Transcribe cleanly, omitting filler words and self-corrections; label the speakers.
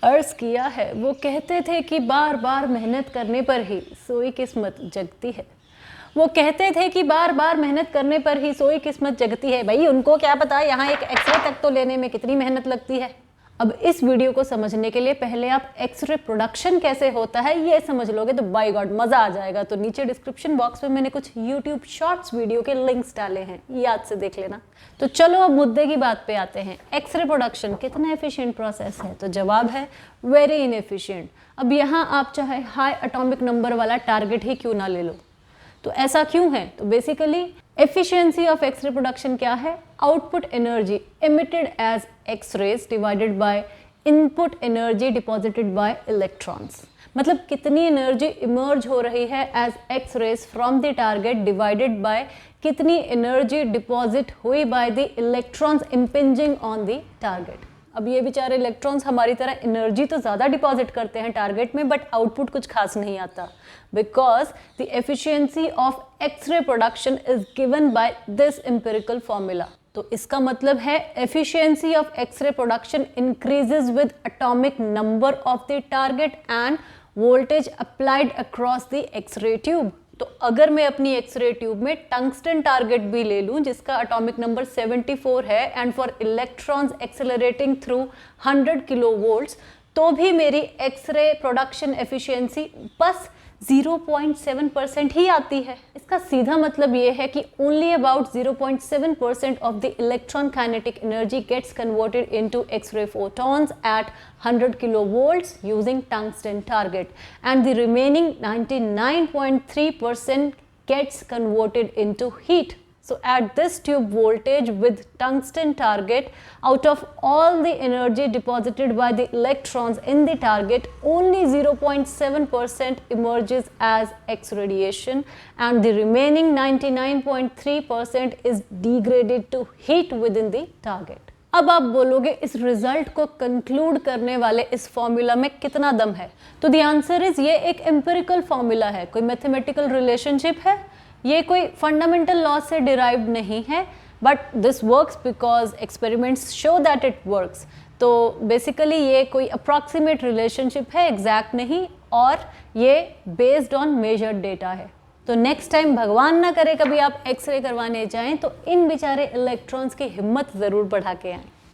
Speaker 1: अर्ज किया है। वो कहते थे कि बार बार मेहनत करने पर ही सोई किस्मत जगती है। वो कहते थे कि बार बार मेहनत करने पर ही सोई किस्मत जगती है। भाई उनको क्या पता यहाँ एक एक्सरे तक तो लेने में कितनी मेहनत लगती है। अब इस वीडियो को समझने के लिए पहले आप एक्सरे प्रोडक्शन कैसे होता है ये समझ लोगे तो बाय गॉड मज़ा आ जाएगा। तो नीचे डिस्क्रिप्शन बॉक्स में मैंने कुछ यूट्यूब शॉर्ट्स वीडियो के लिंक्स डाले हैं, याद से देख लेना। तो चलो अब मुद्दे की बात पे आते हैं। एक्सरे प्रोडक्शन कितना एफिशिएंट प्रोसेस है? तो जवाब है वेरी इनएफिशिएंट। अब यहाँ आप चाहे हाई एटॉमिक नंबर वाला टारगेट ही क्यों ना ले लो। तो ऐसा क्यों है? तो basically efficiency of x-ray production क्या है? Output energy emitted as x-rays divided by input energy deposited by electrons. मतलब कितनी एनर्जी इमर्ज हो रही है as x-rays from the target divided by कितनी एनर्जी डिपॉजिट हुई by the electrons impinging on the target. अब ये बेचारे इलेक्ट्रॉन्स हमारी तरह एनर्जी तो ज़्यादा डिपॉजिट करते हैं टारगेट में, बट आउटपुट कुछ खास नहीं आता, because the efficiency of x-ray production is given by this empirical formula. तो इसका मतलब है efficiency of x-ray production increases with atomic number of the target and voltage applied across the x-ray tube. तो अगर मैं अपनी एक्सरे ट्यूब में tungsten target भी ले लूं जिसका एटॉमिक नंबर 74 है and for electrons accelerating through 100 kilo volts, तो भी मेरी एक्सरे प्रोडक्शन एफिशिएंसी बस 0.7% ही आती है। इसका सीधा मतलब ये है कि only about 0.7% of the electron kinetic energy gets converted into x-ray photons at 100 kilovolts using tungsten target, and the remaining 99.3% gets converted into heat. So at this tube voltage with tungsten target, out of all the energy deposited by the electrons in the target, only 0.7% emerges as X radiation, and the remaining 99.3% is degraded to heat within the target. अब आप बोलोगे इस result को conclude करने वाले इस formula में कितना दम है? तो द आंसर इज ये एक एम्पिरिकल फॉर्मूला है, कोई मैथमेटिकल रिलेशनशिप है, ये कोई फंडामेंटल लॉ से डिराइव्ड नहीं है, but this works because experiments show that it works. तो बेसिकली ये कोई अप्रॉक्सीमेट रिलेशनशिप है, एग्जैक्ट नहीं, और ये बेस्ड ऑन मेजर्ड डेटा है। तो नेक्स्ट टाइम भगवान ना करे कभी आप एक्सरे करवाने जाएं तो इन बेचारे इलेक्ट्रॉन्स की हिम्मत ज़रूर बढ़ा के आएं।